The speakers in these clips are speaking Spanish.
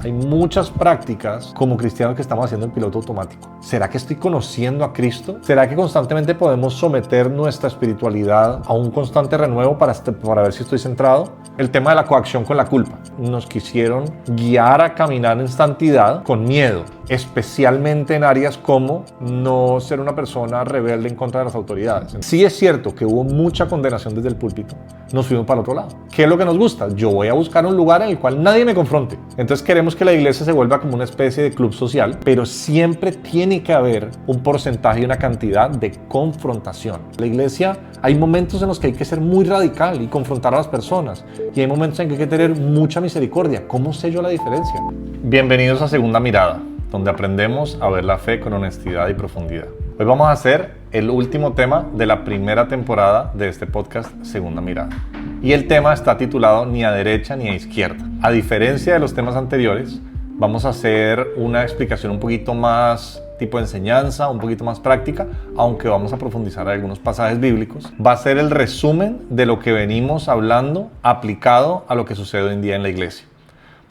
Hay muchas prácticas como cristianos que estamos haciendo en piloto automático. ¿Será que estoy conociendo a Cristo? ¿Será que constantemente podemos someter nuestra espiritualidad a un constante renuevo para ver si estoy centrado? El tema de la coacción con la culpa. Nos quisieron guiar a caminar en santidad con miedo, especialmente en áreas como no ser una persona rebelde en contra de las autoridades. Sí es cierto que hubo mucha condenación desde el púlpito. Nos fuimos para el otro lado. ¿Qué es lo que nos gusta? Yo voy a buscar un lugar en el cual nadie me confronte. Entonces queremos que la iglesia se vuelva como una especie de club social, pero siempre tiene que haber un porcentaje y una cantidad de confrontación. La iglesia, hay momentos en los que hay que ser muy radical y confrontar a las personas, y hay momentos en que hay que tener mucha misericordia. ¿Cómo sé yo la diferencia? Bienvenidos a Segunda Mirada, donde aprendemos a ver la fe con honestidad y profundidad. Hoy vamos a hacer el último tema de la primera temporada de este podcast Segunda Mirada. Y el tema está titulado Ni a derecha ni a izquierda. A diferencia de los temas anteriores, vamos a hacer una explicación un poquito más tipo enseñanza, un poquito más práctica, aunque vamos a profundizar en algunos pasajes bíblicos. Va a ser el resumen de lo que venimos hablando aplicado a lo que sucede hoy en día en la iglesia.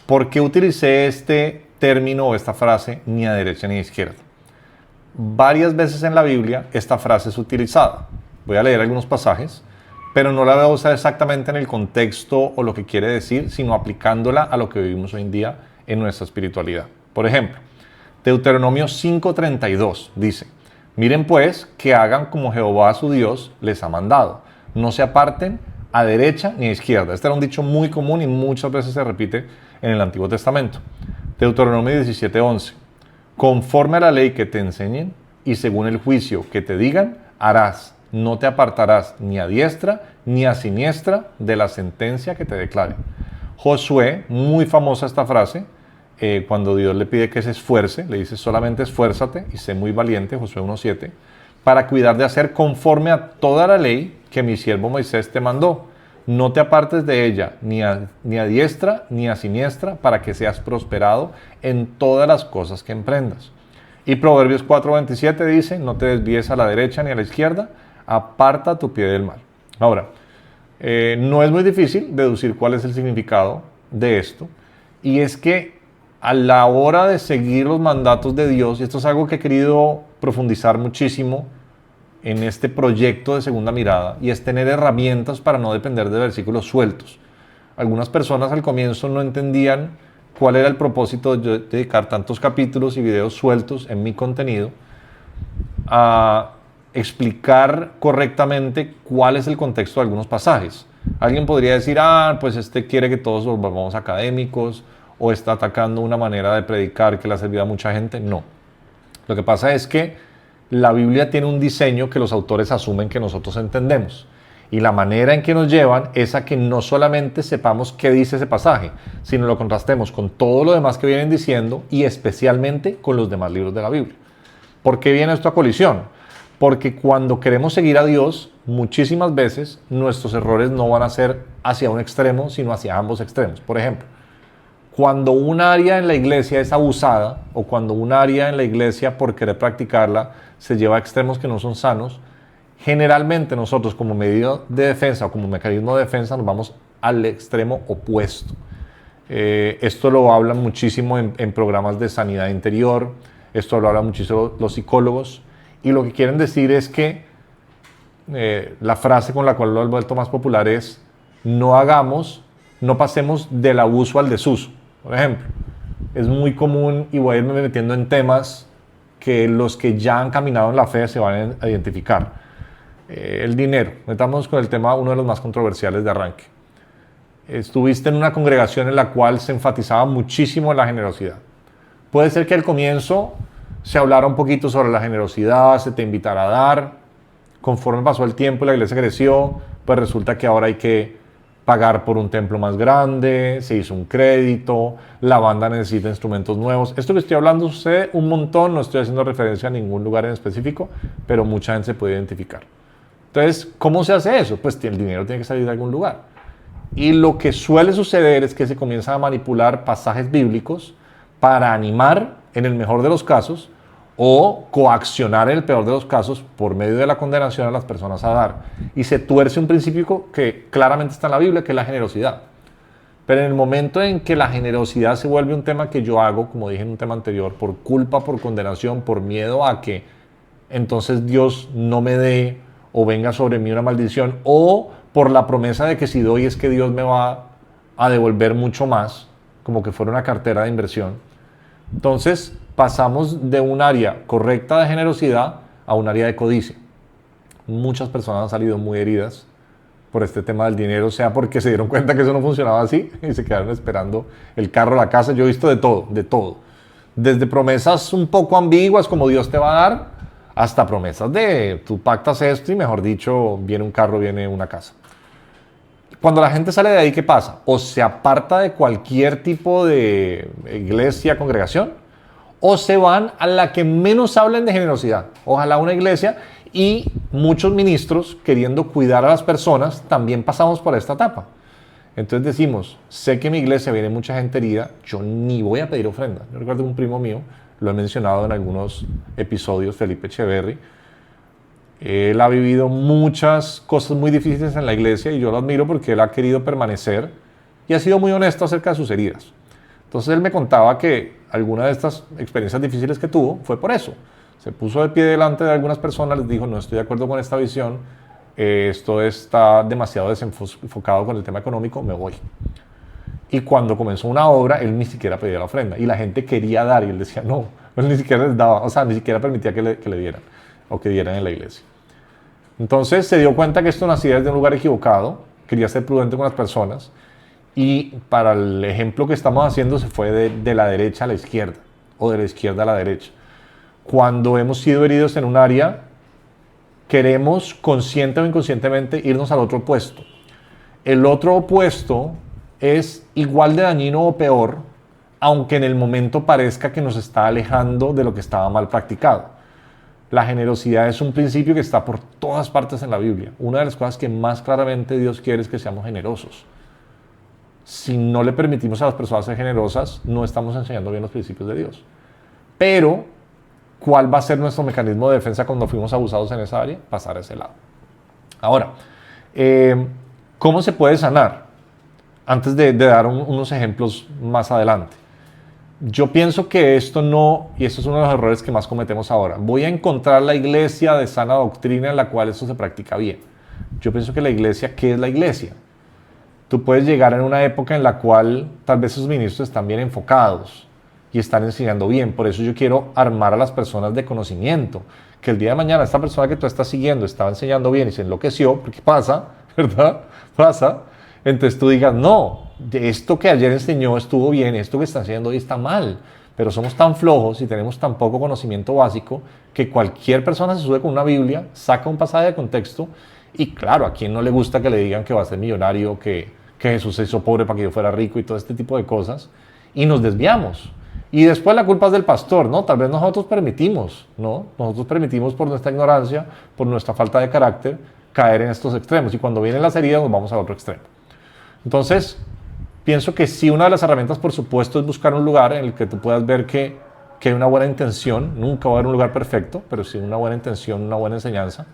¿Por qué utilicé este término o esta frase ni a derecha ni a izquierda? Varias veces en la Biblia esta frase es utilizada. Voy a leer algunos pasajes, pero no la voy a usar exactamente en el contexto o lo que quiere decir, sino aplicándola a lo que vivimos hoy en día en nuestra espiritualidad. Por ejemplo, Deuteronomio 5:32 dice: miren pues que hagan como Jehová su Dios les ha mandado, no se aparten a derecha ni a izquierda. Este era un dicho muy común y muchas veces se repite en el Antiguo Testamento. Deuteronomio 17:11: conforme a la ley que te enseñen y según el juicio que te digan, harás. No te apartarás ni a diestra ni a siniestra de la sentencia que te declare. Josué, muy famosa esta frase, cuando Dios le pide que se esfuerce, le dice solamente esfuérzate y sé muy valiente, Josué 1:7, para cuidar de hacer conforme a toda la ley que mi siervo Moisés te mandó. No te apartes de ella ni a diestra ni a siniestra para que seas prosperado en todas las cosas que emprendas. Y Proverbios 4:27 dice: no te desvíes a la derecha ni a la izquierda, aparta tu pie del mal. Ahora, no es muy difícil deducir cuál es el significado de esto, y es que a la hora de seguir los mandatos de Dios, y esto es algo que he querido profundizar muchísimo en este proyecto de Segunda Mirada, y es tener herramientas para no depender de versículos sueltos. Algunas personas al comienzo no entendían cuál era el propósito de dedicar tantos capítulos y videos sueltos en mi contenido a explicar correctamente cuál es el contexto de algunos pasajes. Alguien podría decir: pues este quiere que todos nos volvamos académicos, o está atacando una manera de predicar que le ha servido a mucha gente. No. Lo que pasa es que la Biblia tiene un diseño que los autores asumen que nosotros entendemos. Y la manera en que nos llevan es a que no solamente sepamos qué dice ese pasaje, sino lo contrastemos con todo lo demás que vienen diciendo y especialmente con los demás libros de la Biblia. ¿Por qué viene esto a colisión? Porque cuando queremos seguir a Dios, muchísimas veces nuestros errores no van a ser hacia un extremo, sino hacia ambos extremos. Por ejemplo, cuando un área en la iglesia es abusada, o cuando un área en la iglesia por querer practicarla se lleva a extremos que no son sanos, generalmente nosotros como medio de defensa o como mecanismo de defensa nos vamos al extremo opuesto. Esto lo hablan muchísimo en programas de sanidad interior, esto lo hablan muchísimo los psicólogos, y lo que quieren decir es que la frase con la cual lo han vuelto más popular es: no pasemos del abuso al desuso. Por ejemplo, es muy común, y voy a irme metiendo en temas que los que ya han caminado en la fe se van a identificar. El dinero. Metamos con el tema, uno de los más controversiales de arranque. Estuviste en una congregación en la cual se enfatizaba muchísimo la generosidad. Puede ser que al comienzo se hablara un poquito sobre la generosidad, se te invitara a dar. Conforme pasó el tiempo y la iglesia creció, pues resulta que ahora hay que pagar por un templo más grande, se hizo un crédito, la banda necesita instrumentos nuevos. Esto que estoy hablando sucede un montón, no estoy haciendo referencia a ningún lugar en específico, pero mucha gente se puede identificar. Entonces, ¿cómo se hace eso? Pues el dinero tiene que salir de algún lugar. Y lo que suele suceder es que se comienzan a manipular pasajes bíblicos para animar, en el mejor de los casos, o coaccionar en el peor de los casos por medio de la condenación a las personas a dar. Y se tuerce un principio que claramente está en la Biblia, que es la generosidad. Pero en el momento en que la generosidad se vuelve un tema que yo hago, como dije en un tema anterior, por culpa, por condenación, por miedo a que entonces Dios no me dé o venga sobre mí una maldición, o por la promesa de que si doy es que Dios me va a devolver mucho más, como que fuera una cartera de inversión. Entonces pasamos de un área correcta de generosidad a un área de codicia. Muchas personas han salido muy heridas por este tema del dinero, sea porque se dieron cuenta que eso no funcionaba así y se quedaron esperando el carro, la casa. Yo he visto de todo, de todo. Desde promesas un poco ambiguas como Dios te va a dar, hasta promesas de tú pactas esto y mejor dicho, viene un carro, viene una casa. Cuando la gente sale de ahí, ¿qué pasa? O se aparta de cualquier tipo de iglesia, congregación, o se van a la que menos hablen de generosidad. Ojalá una iglesia, y muchos ministros queriendo cuidar a las personas también pasamos por esta etapa. Entonces decimos, sé que en mi iglesia viene mucha gente herida, yo ni voy a pedir ofrenda. Yo recuerdo un primo mío, lo he mencionado en algunos episodios, Felipe Echeverry. Él ha vivido muchas cosas muy difíciles en la iglesia y yo lo admiro porque él ha querido permanecer y ha sido muy honesto acerca de sus heridas. Entonces él me contaba que alguna de estas experiencias difíciles que tuvo fue por eso. Se puso de pie delante de algunas personas, les dijo, no estoy de acuerdo con esta visión, esto está demasiado desenfocado con el tema económico, me voy. Y cuando comenzó una obra, él ni siquiera pedía la ofrenda y la gente quería dar y él decía no, él ni siquiera les daba, o sea, ni siquiera permitía que le dieran o que dieran en la iglesia. Entonces se dio cuenta que esto nacía desde un lugar equivocado, quería ser prudente con las personas y para el ejemplo que estamos haciendo se fue de la derecha a la izquierda o de la izquierda a la derecha. Cuando hemos sido heridos en un área, queremos consciente o inconscientemente irnos al otro opuesto. El otro opuesto es igual de dañino o peor, aunque en el momento parezca que nos está alejando de lo que estaba mal practicado. La generosidad es un principio que está por todas partes en la Biblia. Una de las cosas que más claramente Dios quiere es que seamos generosos. Si no le permitimos a las personas ser generosas, no estamos enseñando bien los principios de Dios. Pero, ¿cuál va a ser nuestro mecanismo de defensa cuando fuimos abusados en esa área? Pasar a ese lado. Ahora, ¿cómo se puede sanar? Antes de dar unos ejemplos más adelante. Yo pienso que esto no, y esto es uno de los errores que más cometemos ahora, voy a encontrar la iglesia de sana doctrina en la cual esto se practica bien. Yo pienso que la iglesia, ¿qué es la iglesia? Tú puedes llegar en una época en la cual tal vez esos ministros están bien enfocados y están enseñando bien. Por eso yo quiero armar a las personas de conocimiento. Que el día de mañana esta persona que tú estás siguiendo estaba enseñando bien y se enloqueció, porque pasa, ¿verdad? Pasa. Entonces tú digas, no, esto que ayer enseñó estuvo bien, esto que está haciendo hoy está mal. Pero somos tan flojos y tenemos tan poco conocimiento básico que cualquier persona se sube con una Biblia, saca un pasaje de contexto y claro, a quien no le gusta que le digan que va a ser millonario, que Jesús se hizo pobre para que yo fuera rico y todo este tipo de cosas y nos desviamos. Y después la culpa es del pastor, ¿no? Tal vez nosotros permitimos, ¿no? Nosotros permitimos por nuestra ignorancia, por nuestra falta de carácter, caer en estos extremos y cuando vienen las heridas nos vamos al otro extremo. Entonces, pienso que sí, una de las herramientas, por supuesto, es buscar un lugar en el que tú puedas ver que hay una buena intención. Nunca va a haber un lugar perfecto, pero sí una buena intención, una buena enseñanza.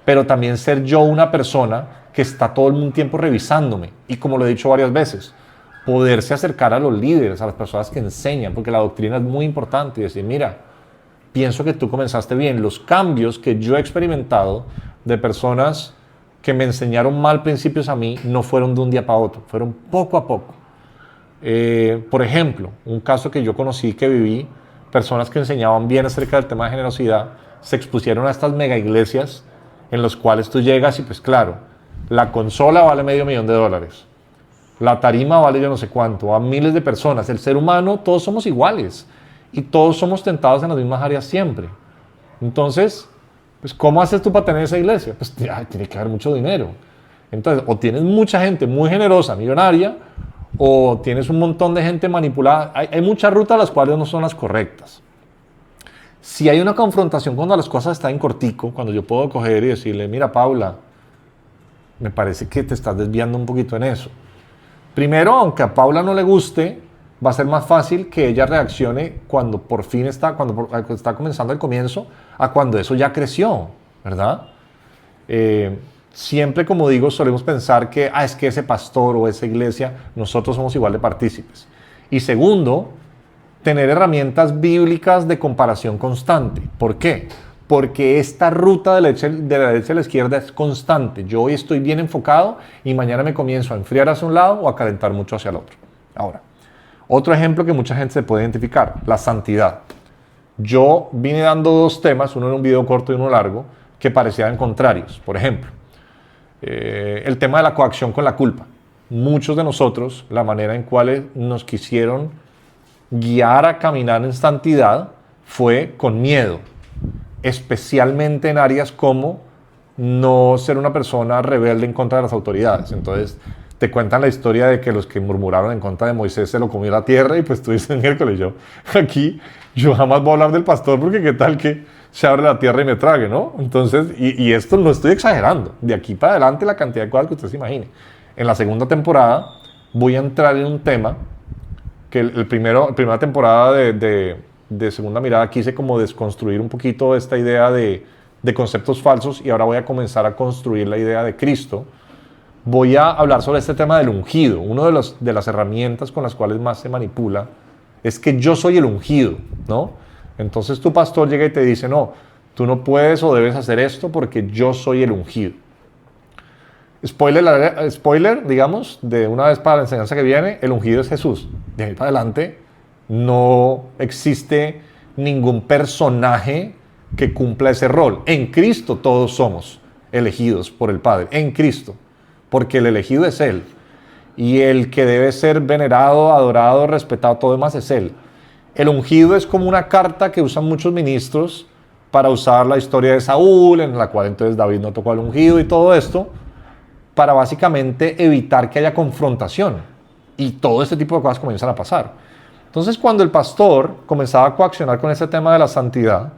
Pero también ser yo una persona que está todo el tiempo revisándome. Y como lo he dicho varias veces, poderse acercar a los líderes, a las personas que enseñan, porque la doctrina es muy importante y decir, mira, pienso que tú comenzaste bien. Los cambios que yo he experimentado de personas que me enseñaron mal principios a mí no fueron de un día para otro, fueron poco a poco. Por ejemplo, un caso que yo conocí, que viví, personas que enseñaban bien acerca del tema de generosidad, se expusieron a estas mega iglesias en los cuales tú llegas y pues claro, la consola vale $500,000, la tarima vale yo no sé cuánto, a miles de personas. El ser humano, todos somos iguales y todos somos tentados en las mismas áreas siempre. Entonces, pues, ¿cómo haces tú para tener esa iglesia? Pues tiene que haber mucho dinero. Entonces, o tienes mucha gente muy generosa, millonaria, o tienes un montón de gente manipulada. Hay muchas rutas las cuales no son las correctas. Si hay una confrontación cuando las cosas están en cortico, cuando yo puedo coger y decirle, mira, Paula, me parece que te estás desviando un poquito en eso. Primero, aunque a Paula no le guste, va a ser más fácil que ella reaccione cuando por fin cuando está comenzando el comienzo, a cuando eso ya creció, ¿verdad? siempre, como digo, solemos pensar que es que ese pastor o esa iglesia, nosotros somos igual de partícipes. Y segundo, tener herramientas bíblicas de comparación constante. ¿Por qué? Porque esta ruta de la derecha a la izquierda es constante. Yo hoy estoy bien enfocado y mañana me comienzo a enfriar hacia un lado o a calentar mucho hacia el otro. Ahora, otro ejemplo que mucha gente se puede identificar, la santidad. Yo vine dando dos temas, uno en un video corto y uno largo, que parecían contrarios. Por ejemplo, el tema de la coacción con la culpa. Muchos de nosotros, la manera en cual nos quisieron guiar a caminar en santidad fue con miedo, especialmente en áreas como no ser una persona rebelde en contra de las autoridades. Entonces te cuentan la historia de que los que murmuraron en contra de Moisés se lo comió la tierra, y pues tú dices, miércoles, yo jamás voy a hablar del pastor porque qué tal que se abre la tierra y me trague, ¿no? Entonces, y esto no estoy exagerando, de aquí para adelante la cantidad de cosas que usted se imagine. En la segunda temporada voy a entrar en un tema que la primera temporada de Segunda Mirada quise como desconstruir un poquito esta idea de conceptos falsos, y ahora voy a comenzar a construir la idea de Cristo. Voy a hablar sobre este tema del ungido. Una de las herramientas con las cuales más se manipula es que yo soy el ungido, ¿no? Entonces tu pastor llega y te dice, no, tú no puedes o debes hacer esto porque yo soy el ungido. Spoiler, digamos, de una vez para la enseñanza que viene, el ungido es Jesús. De ahí para adelante no existe ningún personaje que cumpla ese rol. En Cristo todos somos elegidos por el Padre, en Cristo, porque el elegido es Él. Y el que debe ser venerado, adorado, respetado, todo demás es Él. El ungido es como una carta que usan muchos ministros para usar la historia de Saúl, en la cual entonces David no tocó al ungido y todo esto, para básicamente evitar que haya confrontación. Y todo este tipo de cosas comienzan a pasar. Entonces, cuando el pastor comenzaba a coaccionar con ese tema de la santidad,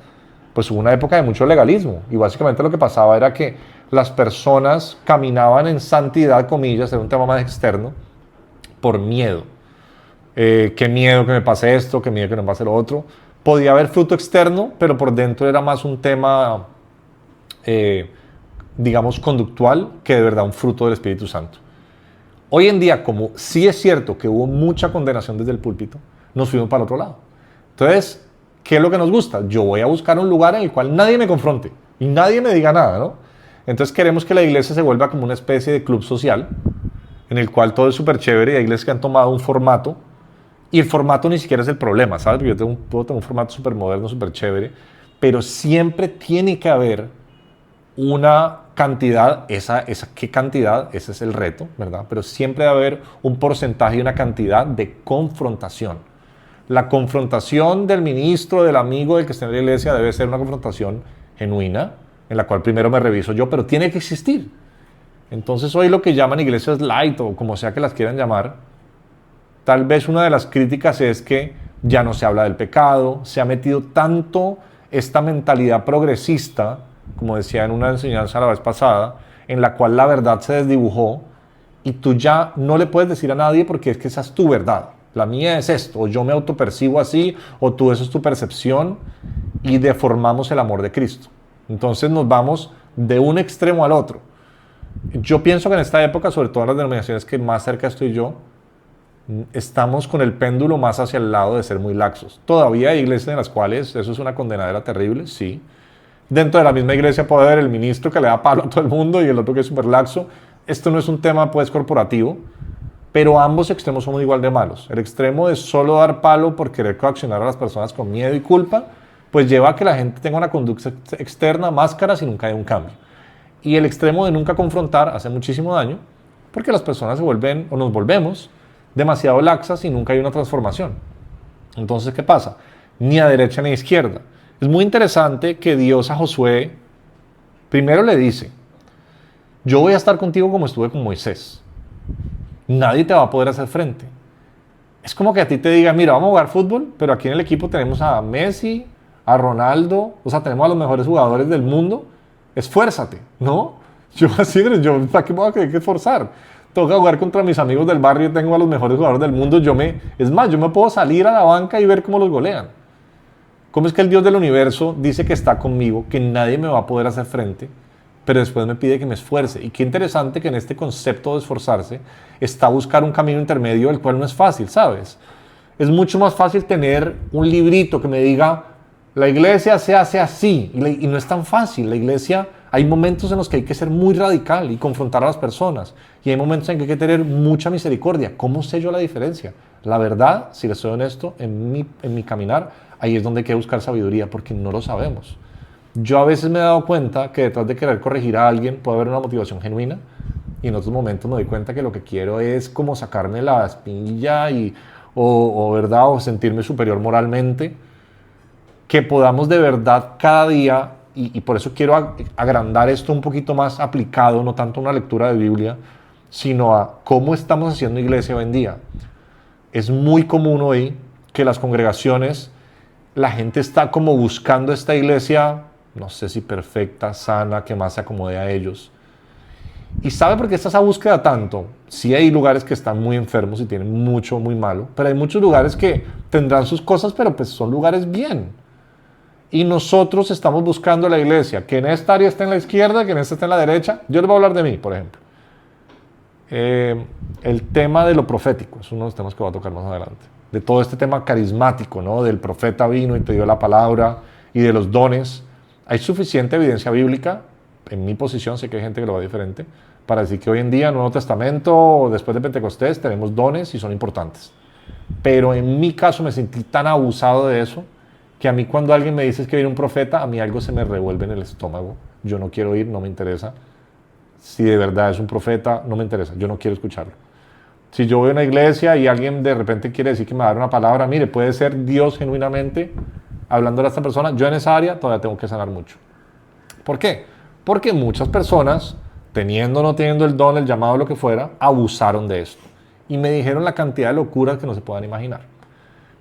pues hubo una época de mucho legalismo. Y básicamente lo que pasaba era que las personas caminaban en santidad, comillas, era un tema más externo, por miedo. Qué miedo que me pase esto, qué miedo que me pase lo otro. Podía haber fruto externo, pero por dentro era más un tema, digamos, conductual, que de verdad un fruto del Espíritu Santo. Hoy en día, como sí es cierto que hubo mucha condenación desde el púlpito, nos fuimos para el otro lado. Entonces, ¿qué es lo que nos gusta? Yo voy a buscar un lugar en el cual nadie me confronte y nadie me diga nada, ¿no? Entonces queremos que la iglesia se vuelva como una especie de club social en el cual todo es súper chévere, y hay iglesias que han tomado un formato, y el formato ni siquiera es el problema, ¿sabes? Porque yo puedo tener un formato súper moderno, súper chévere, pero siempre tiene que haber una cantidad, ¿qué cantidad? Ese es el reto, ¿verdad? Pero siempre debe haber un porcentaje y una cantidad de confrontación. La confrontación del ministro, del amigo, del que está en la iglesia, debe ser una confrontación genuina, en la cual primero me reviso yo, pero tiene que existir. Entonces hoy lo que llaman iglesias light, o como sea que las quieran llamar, tal vez una de las críticas es que ya no se habla del pecado, se ha metido tanto esta mentalidad progresista, como decía en una enseñanza la vez pasada, en la cual la verdad se desdibujó, y tú ya no le puedes decir a nadie porque es que esa es tu verdad. La mía es esto, o yo me autopercibo así, o tú, eso es tu percepción, y deformamos el amor de Cristo. Entonces nos vamos de un extremo al otro. Yo pienso que en esta época, sobre todo en las denominaciones que más cerca estoy yo, estamos con el péndulo más hacia el lado de ser muy laxos. Todavía hay iglesias en las cuales eso es una condenadera terrible, sí. Dentro de la misma iglesia puede haber el ministro que le da palo a todo el mundo y el otro que es súper laxo. Esto no es un tema pues corporativo, pero ambos extremos son igual de malos. El extremo de solo dar palo por querer coaccionar a las personas con miedo y culpa, pues lleva a que la gente tenga una conducta externa, máscaras, y nunca hay un cambio. Y el extremo de nunca confrontar hace muchísimo daño, porque las personas se vuelven, o nos volvemos, demasiado laxas y nunca hay una transformación. Entonces, ¿qué pasa? Ni a derecha ni a izquierda. Es muy interesante que Dios a Josué primero le dice, yo voy a estar contigo como estuve con Moisés. Nadie te va a poder hacer frente. Es como que a ti te diga, mira, vamos a jugar fútbol, pero aquí en el equipo tenemos a Messi, a Ronaldo, o sea, tenemos a los mejores jugadores del mundo. Esfuérzate, ¿no? Yo así, ¿para qué me voy a tener que esforzar? Tengo que jugar contra mis amigos del barrio, tengo a los mejores jugadores del mundo. Es más, yo me puedo salir a la banca y ver cómo los golean. ¿Cómo es que el Dios del universo dice que está conmigo, que nadie me va a poder hacer frente? pero después me pide que me esfuerce. Y qué interesante que en este concepto de esforzarse está buscar un camino intermedio, el cual no es fácil, ¿sabes? Es mucho más fácil tener un librito que me diga, la iglesia se hace así, y no es tan fácil. La iglesia, hay momentos en los que hay que ser muy radical y confrontar a las personas, y hay momentos en que hay que tener mucha misericordia. ¿Cómo sé yo la diferencia? La verdad, si les soy honesto, en mi caminar, ahí es donde hay que buscar sabiduría, porque no lo sabemos. Yo a veces me he dado cuenta que detrás de querer corregir a alguien puede haber una motivación genuina, y en otros momentos me doy cuenta que lo que quiero es como sacarme la espinilla ¿verdad? O sentirme superior moralmente. Que podamos de verdad cada día, y por eso quiero agrandar esto un poquito más aplicado, no tanto a una lectura de Biblia, sino a cómo estamos haciendo iglesia hoy en día. Es muy común hoy que las congregaciones, la gente está como buscando esta iglesia, no sé si perfecta, sana, que más se acomode a ellos. ¿Y sabe por qué está esa búsqueda tanto? Sí hay lugares que están muy enfermos y tienen mucho, muy malo, pero hay muchos lugares que tendrán sus cosas, pero pues son lugares bien. Y nosotros estamos buscando la iglesia, que en esta área esté en la izquierda, que en esta esté en la derecha. Yo les voy a hablar de mí, por ejemplo. El tema de lo profético es uno de los temas que voy a tocar más adelante. De todo este tema carismático, ¿no? Del profeta vino y te dio la palabra, y de los dones. Hay suficiente evidencia bíblica, en mi posición, sé que hay gente que lo ve diferente, para decir que hoy en día, Nuevo Testamento, después de Pentecostés, tenemos dones y son importantes. Pero en mi caso me sentí tan abusado de eso, que a mí cuando alguien me dice que viene un profeta, a mí algo se me revuelve en el estómago. Yo no quiero ir, no me interesa. Si de verdad es un profeta, no me interesa, yo no quiero escucharlo. Si yo voy a una iglesia y alguien de repente quiere decir que me va a dar una palabra, mire, puede ser Dios genuinamente hablándole a esta persona, yo en esa área todavía tengo que sanar mucho. ¿Por qué? Porque muchas personas, teniendo o no teniendo el don, el llamado, lo que fuera, abusaron de esto. Y me dijeron la cantidad de locuras que no se puedan imaginar.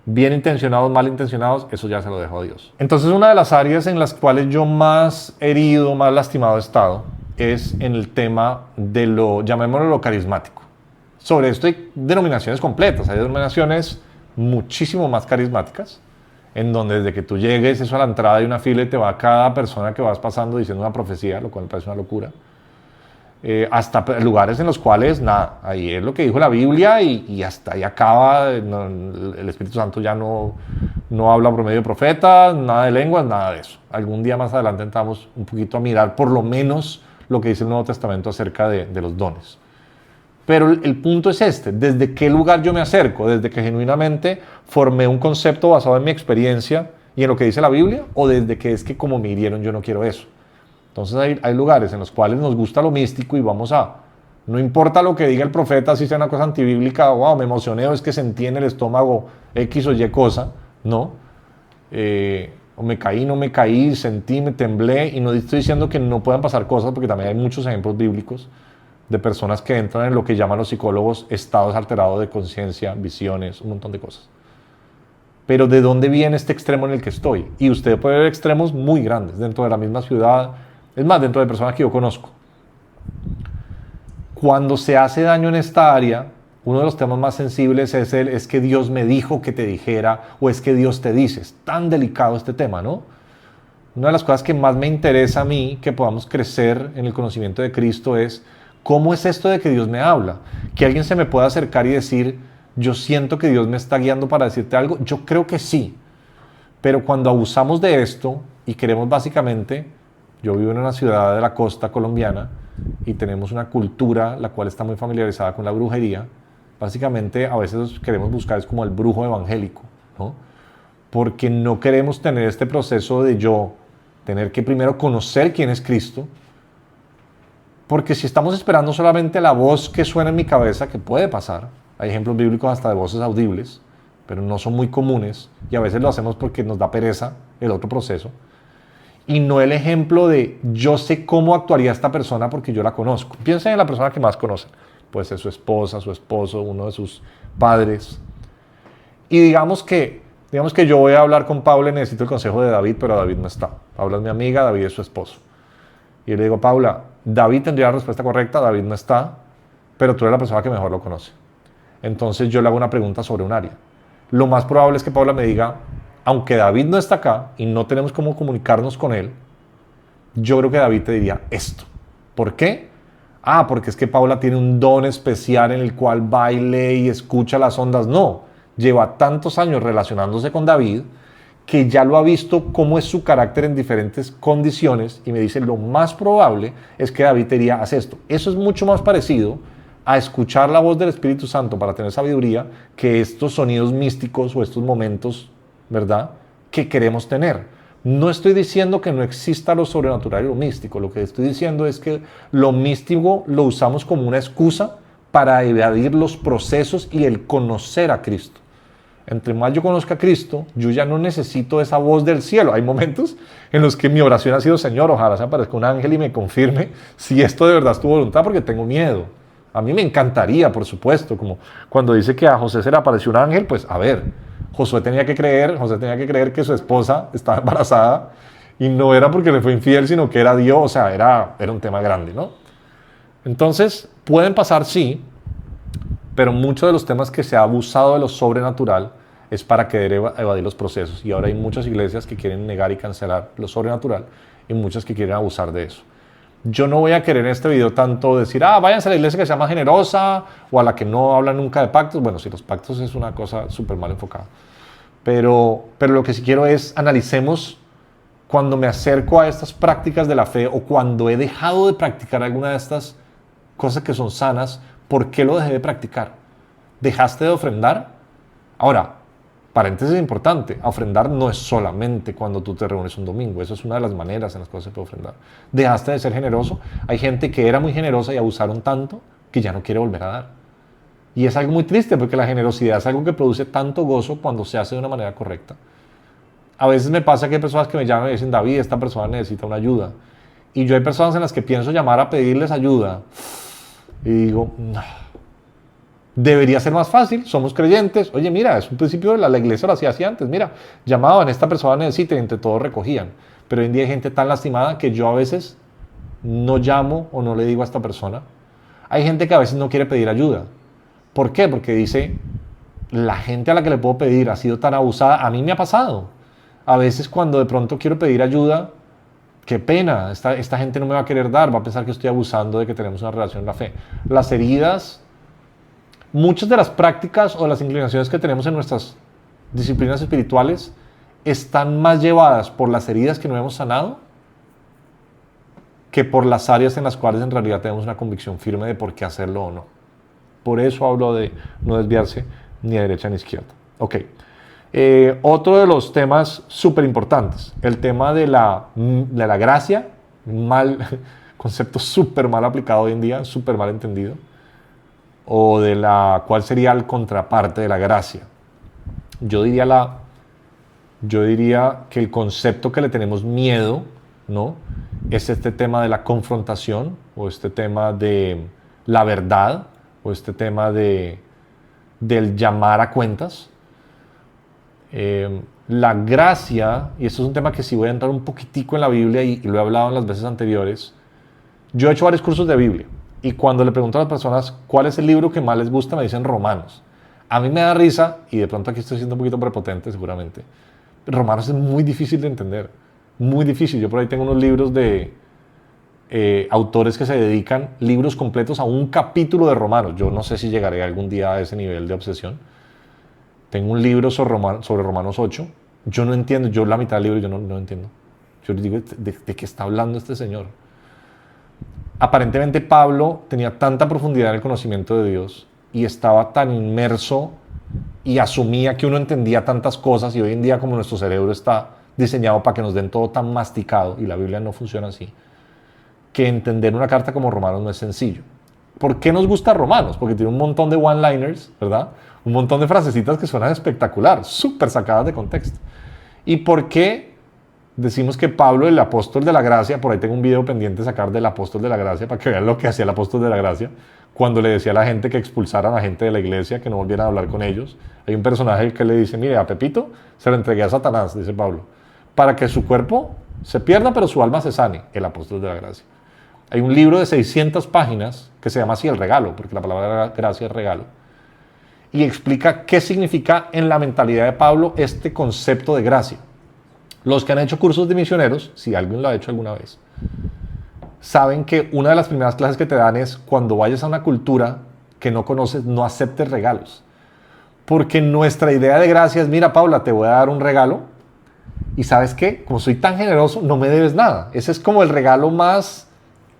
Bien intencionados, mal intencionados, eso ya se lo dejo a Dios. Entonces, una de las áreas en las cuales yo más herido, más lastimado he estado, es en el tema de llamémoslo lo carismático. Sobre esto hay denominaciones completas, hay denominaciones muchísimo más carismáticas, en donde desde que tú llegues, eso a la entrada de una fila y te va cada persona que vas pasando diciendo una profecía, lo cual me parece una locura. Hasta lugares en los cuales, nada, ahí es lo que dijo la Biblia y hasta ahí acaba, el Espíritu Santo ya no habla por medio de profetas, nada de lenguas, nada de eso. Algún día más adelante entramos un poquito a mirar por lo menos lo que dice el Nuevo Testamento acerca de los dones. Pero el punto es este, ¿desde qué lugar yo me acerco? ¿Desde que genuinamente formé un concepto basado en mi experiencia y en lo que dice la Biblia? ¿O desde que es que como me hirieron yo no quiero eso? Entonces hay lugares en los cuales nos gusta lo místico y vamos no importa lo que diga el profeta, si sea una cosa antibíblica, wow, me emocioné, o es que sentí en el estómago X o Y cosa, no. O me caí, no me caí, sentí, me temblé, y no estoy diciendo que no puedan pasar cosas, porque también hay muchos ejemplos bíblicos de personas que entran en lo que llaman los psicólogos estados alterados de conciencia, visiones, un montón de cosas. Pero ¿de dónde viene este extremo en el que estoy? Y usted puede ver extremos muy grandes dentro de la misma ciudad, es más, dentro de personas que yo conozco. Cuando se hace daño en esta área, uno de los temas más sensibles es que Dios me dijo que te dijera, o es que Dios te dice. Es tan delicado este tema, ¿no? Una de las cosas que más me interesa a mí, que podamos crecer en el conocimiento de Cristo, es ¿cómo es esto de que Dios me habla? Que alguien se me pueda acercar y decir, yo siento que Dios me está guiando para decirte algo. Yo creo que sí. Pero cuando abusamos de esto y queremos básicamente... Yo vivo en una ciudad de la costa colombiana y tenemos una cultura la cual está muy familiarizada con la brujería. Básicamente a veces queremos buscar es como el brujo evangélico, ¿no? Porque no queremos tener este proceso de yo tener que primero conocer quién es Cristo. Porque si estamos esperando solamente la voz que suena en mi cabeza, que puede pasar, hay ejemplos bíblicos hasta de voces audibles, pero no son muy comunes y a veces lo hacemos porque nos da pereza el otro proceso. Y no el ejemplo de yo sé cómo actuaría esta persona porque yo la conozco. Piensen en la persona que más conocen. Puede ser su esposa, su esposo, uno de sus padres. Y digamos que yo voy a hablar con Paula y necesito el consejo de David, pero David no está. Paula es mi amiga, David es su esposo. Y le digo, Paula, David tendría la respuesta correcta, David no está, pero tú eres la persona que mejor lo conoce. Entonces yo le hago una pregunta sobre un área. Lo más probable es que Paula me diga, aunque David no está acá y no tenemos cómo comunicarnos con él, yo creo que David te diría esto. ¿Por qué? Porque es que Paula tiene un don especial en el cual va y lee y escucha las ondas. No, lleva tantos años relacionándose con David que ya lo ha visto cómo es su carácter en diferentes condiciones y me dice lo más probable es que David te diría, haz esto. Eso es mucho más parecido a escuchar la voz del Espíritu Santo para tener sabiduría que estos sonidos místicos o estos momentos, ¿verdad?, que queremos tener. No estoy diciendo que no exista lo sobrenatural y lo místico. Lo que estoy diciendo es que lo místico lo usamos como una excusa para evadir los procesos y el conocer a Cristo. Entre más yo conozca a Cristo, yo ya no necesito esa voz del cielo. Hay momentos en los que mi oración ha sido, Señor, ojalá se aparezca un ángel y me confirme si esto de verdad es tu voluntad, porque tengo miedo. A mí me encantaría, por supuesto, como cuando dice que a José se le apareció un ángel, pues a ver, José tenía que creer que su esposa estaba embarazada y no era porque le fue infiel, sino que era Dios, o sea, era un tema grande, ¿no? Entonces, pueden pasar, sí, pero muchos de los temas que se ha abusado de lo sobrenatural es para querer evadir los procesos. Y ahora hay muchas iglesias que quieren negar y cancelar lo sobrenatural y muchas que quieren abusar de eso. Yo no voy a querer en este video tanto decir, váyanse a la iglesia que sea más generosa o a la que no habla nunca de pactos. Bueno, sí, los pactos es una cosa súper mal enfocada. Pero lo que sí quiero es analicemos cuando me acerco a estas prácticas de la fe o cuando he dejado de practicar alguna de estas cosas que son sanas, ¿por qué lo dejé de practicar? ¿Dejaste de ofrendar? Ahora, paréntesis importante, ofrendar no es solamente cuando tú te reúnes un domingo, eso es una de las maneras en las cuales se puede ofrendar. ¿Dejaste de ser generoso? Hay gente que era muy generosa y abusaron tanto que ya no quiere volver a dar. Y es algo muy triste porque la generosidad es algo que produce tanto gozo cuando se hace de una manera correcta. A veces me pasa que hay personas que me llaman y dicen, David, esta persona necesita una ayuda. Y yo hay personas en las que pienso llamar a pedirles ayuda y digo, no. Debería ser más fácil, somos creyentes. Oye, mira, es un principio de la iglesia lo hacía así antes. Mira, llamaban, esta persona necesita y entre todos recogían. Pero hoy en día hay gente tan lastimada que yo a veces no llamo o no le digo a esta persona. Hay gente que a veces no quiere pedir ayuda. ¿Por qué? Porque dice, la gente a la que le puedo pedir ha sido tan abusada. A mí me ha pasado. A veces cuando de pronto quiero pedir ayuda, qué pena, esta gente no me va a querer dar, va a pensar que estoy abusando de que tenemos una relación en la fe. Las heridas... Muchas de las prácticas o las inclinaciones que tenemos en nuestras disciplinas espirituales están más llevadas por las heridas que no hemos sanado que por las áreas en las cuales en realidad tenemos una convicción firme de por qué hacerlo o no. Por eso hablo de no desviarse ni a derecha ni a izquierda. Ok. Otro de los temas súper importantes, el tema de la gracia, concepto súper mal aplicado hoy en día, súper mal entendido. O de cuál sería el contraparte de la gracia. Yo diría que el concepto que le tenemos miedo, ¿no?, es este tema de la confrontación, o este tema de la verdad, o este tema del llamar a cuentas. La gracia, y esto es un tema que sí voy a entrar un poquitico en la Biblia y lo he hablado en las veces anteriores. Yo he hecho varios cursos de Biblia. Y cuando le pregunto a las personas cuál es el libro que más les gusta, me dicen Romanos. A mí me da risa, y de pronto aquí estoy siendo un poquito prepotente seguramente. Romanos es muy difícil de entender, muy difícil. Yo por ahí tengo unos libros de autores que se dedican libros completos a un capítulo de Romanos. Yo no sé si llegaré algún día a ese nivel de obsesión. Tengo un libro sobre Romanos 8. Yo no entiendo, yo la mitad del libro yo no entiendo. Yo les digo, ¿de qué está hablando este señor? Aparentemente Pablo tenía tanta profundidad en el conocimiento de Dios y estaba tan inmerso y asumía que uno entendía tantas cosas, y hoy en día como nuestro cerebro está diseñado para que nos den todo tan masticado y la Biblia no funciona así, que entender una carta como Romanos no es sencillo. ¿Por qué nos gusta Romanos? Porque tiene un montón de one-liners, ¿verdad? Un montón de frasecitas que suenan espectacular, súper sacadas de contexto. ¿Y por qué decimos que Pablo, el apóstol de la gracia, por ahí tengo un video pendiente de sacar del apóstol de la gracia para que vean lo que hacía el apóstol de la gracia cuando le decía a la gente que expulsaran a la gente de la iglesia, que no volvieran a hablar con ellos? Hay un personaje que le dice, mire, a Pepito se lo entregué a Satanás, dice Pablo, para que su cuerpo se pierda pero su alma se sane, el apóstol de la gracia. Hay un libro de 600 páginas que se llama así El Regalo, porque la palabra gracia es regalo, y explica qué significa en la mentalidad de Pablo este concepto de gracia. Los que han hecho cursos de misioneros, si alguien lo ha hecho alguna vez, saben que una de las primeras clases que te dan es cuando vayas a una cultura que no conoces, no aceptes regalos. Porque nuestra idea de gracia es, mira Paula, te voy a dar un regalo y ¿sabes qué? Como soy tan generoso, no me debes nada. Ese es como el regalo más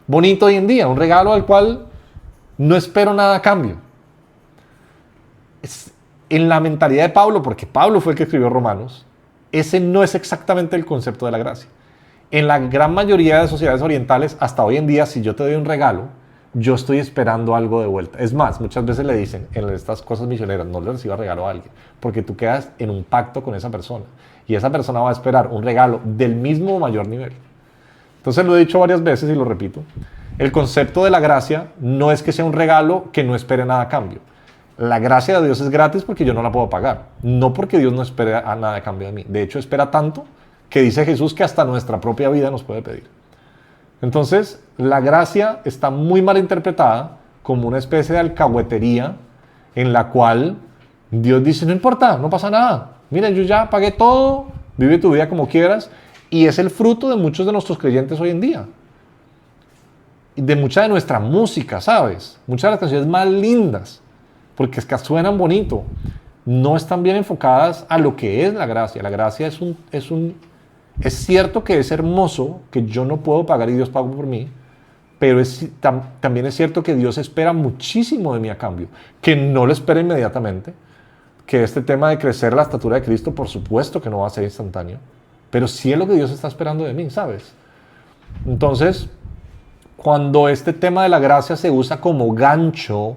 bonito hoy en día, un regalo al cual no espero nada a cambio. En la mentalidad de Pablo, porque Pablo fue el que escribió Romanos, ese no es exactamente el concepto de la gracia. En la gran mayoría de sociedades orientales, hasta hoy en día, si yo te doy un regalo, yo estoy esperando algo de vuelta. Es más, muchas veces le dicen en estas cosas misioneras, no le recibas regalo a alguien, porque tú quedas en un pacto con esa persona y esa persona va a esperar un regalo del mismo o mayor nivel. Entonces lo he dicho varias veces y lo repito, el concepto de la gracia no es que sea un regalo que no espere nada a cambio. La gracia de Dios es gratis porque yo no la puedo pagar, no porque Dios no espere a nada a cambio de mí. De hecho, espera tanto que dice Jesús que hasta nuestra propia vida nos puede pedir. Entonces, la gracia está muy mal interpretada como una especie de alcahuetería en la cual Dios dice, no importa, no pasa nada. Mira, yo ya pagué todo, vive tu vida como quieras. Y es el fruto de muchos de nuestros creyentes hoy en día. De mucha de nuestra música, ¿sabes? Muchas de las canciones más lindas, porque es que suenan bonito, no están bien enfocadas a lo que es la gracia. La gracia es cierto que es hermoso, que yo no puedo pagar y Dios paga por mí, pero también es cierto que Dios espera muchísimo de mí a cambio, que no lo espera inmediatamente, que este tema de crecer la estatura de Cristo, por supuesto que no va a ser instantáneo, pero sí es lo que Dios está esperando de mí, ¿sabes? Entonces, cuando este tema de la gracia se usa como gancho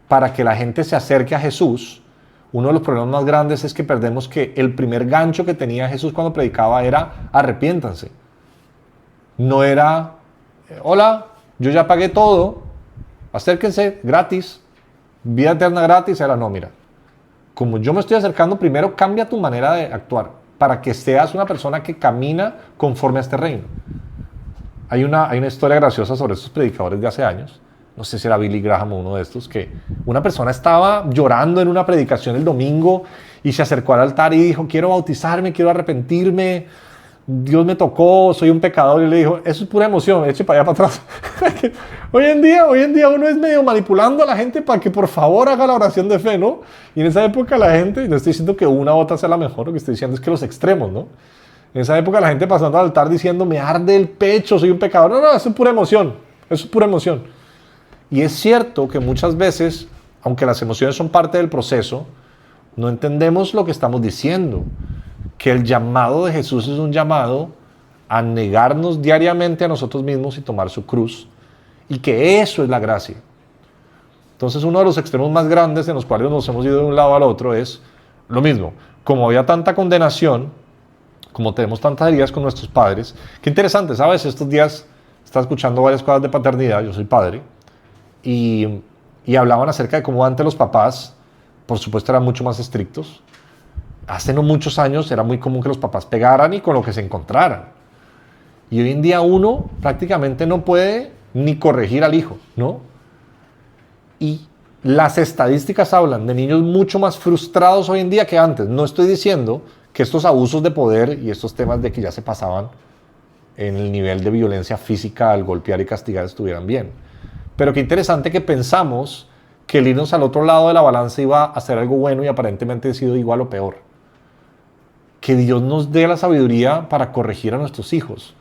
para que la gente se acerque a Jesús, uno de los problemas más grandes es que perdemos que el primer gancho que tenía Jesús cuando predicaba era arrepiéntanse. No era, hola, yo ya pagué todo, acérquense, gratis, vida eterna gratis. Era, no, mira, como yo me estoy acercando, primero cambia tu manera de actuar para que seas una persona que camina conforme a este reino. Hay una historia graciosa sobre estos predicadores de hace años. No sé si era Billy Graham o uno de estos, que una persona estaba llorando en una predicación el domingo y se acercó al altar y dijo, quiero bautizarme, quiero arrepentirme, Dios me tocó, soy un pecador. Y le dijo, eso es pura emoción, eche para allá para atrás. hoy en día uno es medio manipulando a la gente para que por favor haga la oración de fe, ¿no? Y en esa época la gente, no estoy diciendo que una u otra sea la mejor, lo que estoy diciendo es que los extremos, ¿no? En esa época la gente pasando al altar diciendo, me arde el pecho, soy un pecador. No, eso es pura emoción, eso es pura emoción. Y es cierto que muchas veces, aunque las emociones son parte del proceso, no entendemos lo que estamos diciendo. Que el llamado de Jesús es un llamado a negarnos diariamente a nosotros mismos y tomar su cruz. Y que eso es la gracia. Entonces, uno de los extremos más grandes en los cuales nos hemos ido de un lado al otro es lo mismo. Como había tanta condenación, como tenemos tantas heridas con nuestros padres, qué interesante, ¿sabes? Estos días estaba escuchando varias cosas de paternidad, yo soy padre, y hablaban acerca de cómo antes los papás, por supuesto, eran mucho más estrictos. Hace no muchos años era muy común que los papás pegaran y con lo que se encontraran. Y hoy en día uno prácticamente no puede ni corregir al hijo, ¿no? Y las estadísticas hablan de niños mucho más frustrados hoy en día que antes. No estoy diciendo que estos abusos de poder y estos temas de que ya se pasaban en el nivel de violencia física al golpear y castigar estuvieran bien. Pero qué interesante que pensamos que el irnos al otro lado de la balanza iba a hacer algo bueno y aparentemente ha sido igual o peor. Que Dios nos dé la sabiduría para corregir a nuestros hijos.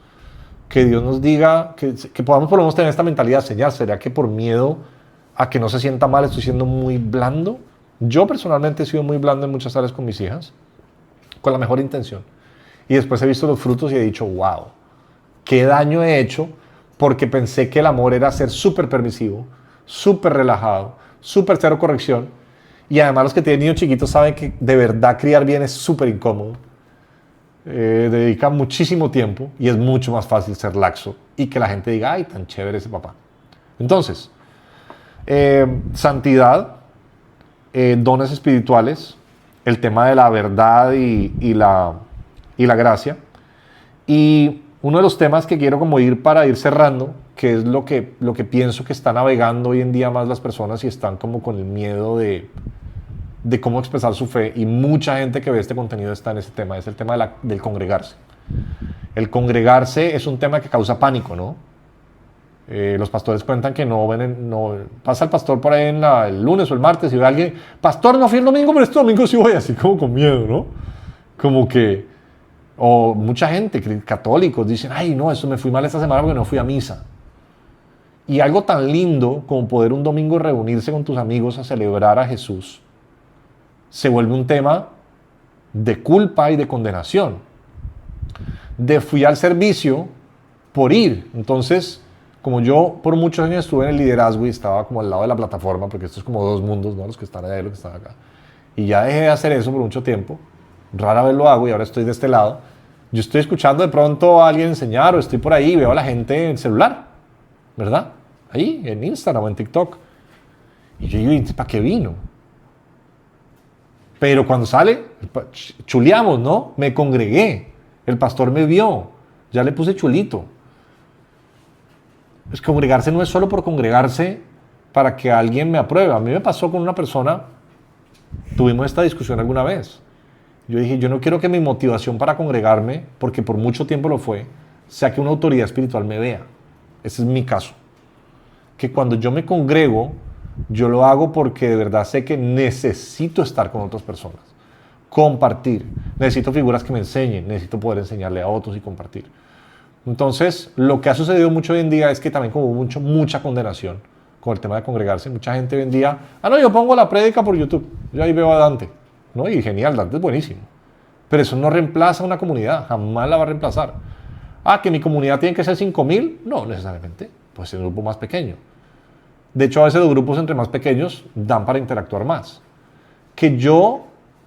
Que Dios nos diga, que podamos tener esta mentalidad, señal, ¿será que por miedo a que no se sienta mal estoy siendo muy blando? Yo personalmente he sido muy blando en muchas áreas con mis hijas, con la mejor intención. Y después he visto los frutos y he dicho, wow, qué daño he hecho, porque pensé que el amor era ser súper permisivo, súper relajado, súper cero corrección. Y además los que tienen niños chiquitos saben que de verdad criar bien es súper incómodo. Dedica muchísimo tiempo y es mucho más fácil ser laxo y que la gente diga, ay, tan chévere ese papá. Entonces, santidad, dones espirituales, el tema de la verdad y la gracia. Y uno de los temas que quiero como para ir cerrando, que es lo que pienso que está navegando hoy en día más las personas y están como con el miedo de cómo expresar su fe, y mucha gente que ve este contenido está en ese tema, es el tema del congregarse. El congregarse es un tema que causa pánico, ¿no? Los pastores cuentan que no pasa el pastor por ahí el lunes o el martes y ve a alguien, pastor, no fui el domingo, pero este domingo sí voy, así como con miedo, ¿no? Como que, o mucha gente, católicos, dicen, ay, no, eso me fui mal esta semana porque no fui a misa. Y algo tan lindo como poder un domingo reunirse con tus amigos a celebrar a Jesús, se vuelve un tema de culpa y de condenación. De fui al servicio por ir. Entonces, como yo por muchos años estuve en el liderazgo y estaba como al lado de la plataforma, porque esto es como dos mundos, ¿no? Los que están allá y los que están acá. Y ya dejé de hacer eso por mucho tiempo. Rara vez lo hago y ahora estoy de este lado. Yo estoy escuchando de pronto a alguien enseñar o estoy por ahí y veo a la gente en el celular, ¿verdad? Ahí, en Instagram o en TikTok. Y yo digo, ¿para qué vino? Pero cuando sale, chuleamos, ¿no? Me congregué. El pastor me vio. Ya le puse chulito. Pues congregarse no es solo por congregarse para que alguien me apruebe. A mí me pasó con una persona, tuvimos esta discusión alguna vez. Yo dije, yo no quiero que mi motivación para congregarme, porque por mucho tiempo lo fue, sea que una autoridad espiritual me vea. Ese es mi caso. Que cuando yo me congrego, yo lo hago porque de verdad sé que necesito estar con otras personas. Compartir. Necesito figuras que me enseñen. Necesito poder enseñarle a otros y compartir. Entonces, lo que ha sucedido mucho hoy en día es que también como hubo mucha condenación con el tema de congregarse, mucha gente hoy en día, no, yo pongo la prédica por YouTube, yo ahí veo a Dante, ¿no? Y genial, Dante es buenísimo. Pero eso no reemplaza una comunidad, jamás la va a reemplazar. Que mi comunidad tiene que ser 5,000, no necesariamente, puede ser un grupo más pequeño. De hecho, a veces los grupos entre más pequeños dan para interactuar más. Que yo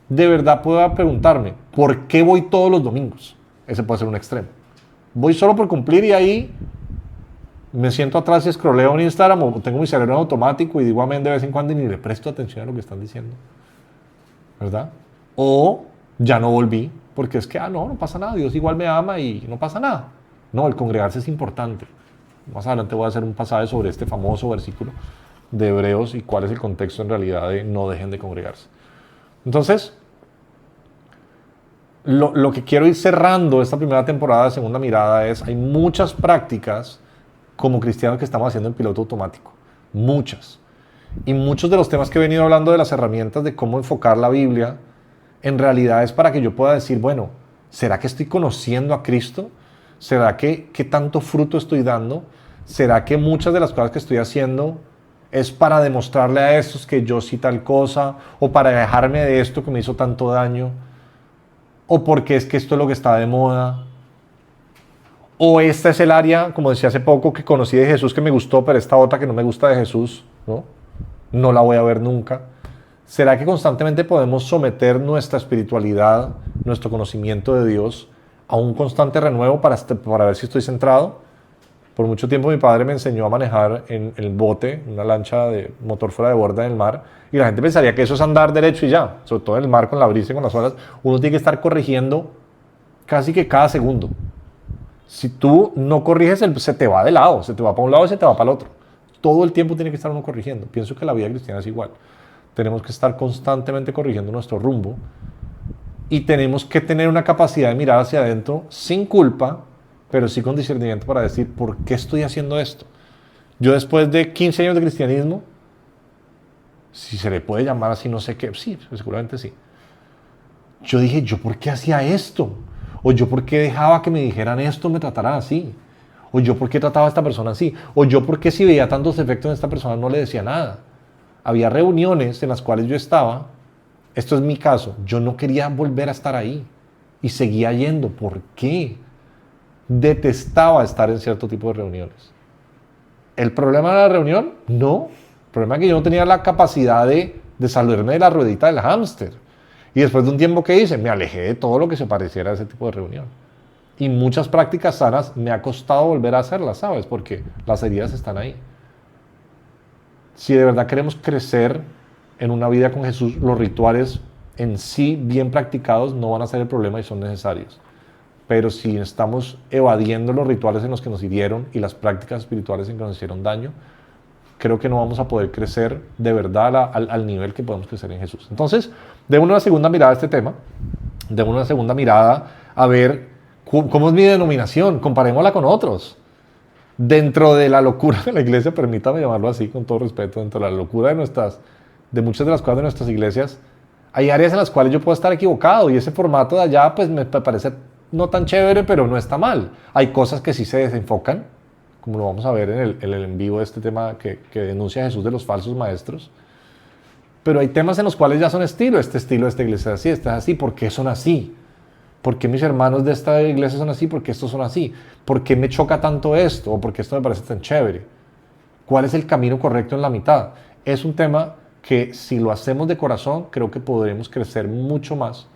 de verdad pueda preguntarme, ¿por qué voy todos los domingos? Ese puede ser un extremo. Voy solo por cumplir y ahí me siento atrás y scrolleo en Instagram o tengo mi cerebro en automático y digo amén de vez en cuando y ni le presto atención a lo que están diciendo. ¿Verdad? O ya no volví porque es que, no pasa nada, Dios igual me ama y no pasa nada. No, el congregarse es importante. Más adelante voy a hacer un pasaje sobre este famoso versículo de Hebreos y cuál es el contexto en realidad de no dejen de congregarse. Entonces, lo que quiero ir cerrando esta primera temporada de Segunda Mirada es, hay muchas prácticas como cristianos que estamos haciendo en piloto automático. Muchas. Y muchos de los temas que he venido hablando de las herramientas de cómo enfocar la Biblia, en realidad es para que yo pueda decir, bueno, ¿será que estoy conociendo a Cristo? ¿Será que qué tanto fruto estoy dando? ¿Será que muchas de las cosas que estoy haciendo es para demostrarle a estos que yo sí tal cosa? ¿O para dejarme de esto que me hizo tanto daño? ¿O porque es que esto es lo que está de moda? ¿O esta es el área, como decía hace poco, que conocí de Jesús que me gustó, pero esta otra que no me gusta de Jesús, no la voy a ver nunca? ¿Será que constantemente podemos someter nuestra espiritualidad, nuestro conocimiento de Dios, a un constante renuevo para ver si estoy centrado? Por mucho tiempo mi padre me enseñó a manejar en el bote, una lancha de motor fuera de borda en el mar, y la gente pensaría que eso es andar derecho y ya, sobre todo en el mar con la brisa y con las olas, uno tiene que estar corrigiendo casi que cada segundo. Si tú no corriges, se te va de lado, se te va para un lado y se te va para el otro. Todo el tiempo tiene que estar uno corrigiendo. Pienso que la vida cristiana es igual. Tenemos que estar constantemente corrigiendo nuestro rumbo y tenemos que tener una capacidad de mirar hacia adentro sin culpa, pero sí con discernimiento para decir, ¿por qué estoy haciendo esto? Yo después de 15 años de cristianismo, si se le puede llamar así, no sé qué, sí, seguramente sí. Yo dije, ¿yo por qué hacía esto? O yo por qué dejaba que me dijeran esto, me trataran así. O yo por qué trataba a esta persona así. O yo por qué si veía tantos defectos en esta persona no le decía nada. Había reuniones en las cuales yo estaba, esto es mi caso, yo no quería volver a estar ahí. Y seguía yendo. ¿Por qué? Detestaba estar en cierto tipo de reuniones. ¿El problema era la reunión? No. El problema es que yo no tenía la capacidad de salirme de la ruedita del hámster. Y después de un tiempo que hice, me alejé de todo lo que se pareciera a ese tipo de reunión. Y muchas prácticas sanas me ha costado volver a hacerlas, ¿sabes? Porque las heridas están ahí. Si de verdad queremos crecer en una vida con Jesús, los rituales en sí, bien practicados, no van a ser el problema y son necesarios. Pero si estamos evadiendo los rituales en los que nos hirieron y las prácticas espirituales en que nos hicieron daño, creo que no vamos a poder crecer de verdad al nivel que podemos crecer en Jesús. Entonces, démosle una segunda mirada a este tema, démosle una segunda mirada a ver cómo es mi denominación, comparémosla con otros. dentro de la locura de la iglesia, permítame llamarlo así con todo respeto, dentro de la locura de muchas de las cosas de nuestras iglesias, hay áreas en las cuales yo puedo estar equivocado y ese formato de allá pues me parece no tan chévere, pero no está mal. Hay cosas que sí se desenfocan, como lo vamos a ver en el en vivo de este tema que denuncia Jesús de los falsos maestros. Pero hay temas en los cuales ya son estilo de esta iglesia es así, esta es así. ¿Por qué son así? ¿Por qué mis hermanos de esta iglesia son así? ¿Por qué estos son así? ¿Por qué me choca tanto esto? ¿O por qué esto me parece tan chévere? ¿Cuál es el camino correcto en la mitad? Es un tema que si lo hacemos de corazón, creo que podremos crecer mucho más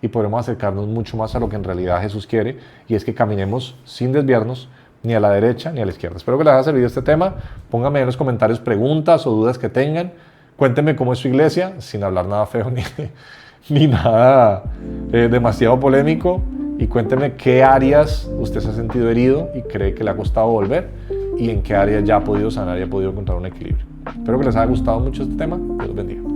y podremos acercarnos mucho más a lo que en realidad Jesús quiere, y es que caminemos sin desviarnos ni a la derecha ni a la izquierda. Espero que les haya servido este tema. Pónganme en los comentarios preguntas o dudas que tengan. Cuéntenme cómo es su iglesia, sin hablar nada feo ni nada demasiado polémico. Y cuéntenme qué áreas usted se ha sentido herido y cree que le ha costado volver, y en qué áreas ya ha podido sanar y ha podido encontrar un equilibrio. Espero que les haya gustado mucho este tema. Dios los bendiga.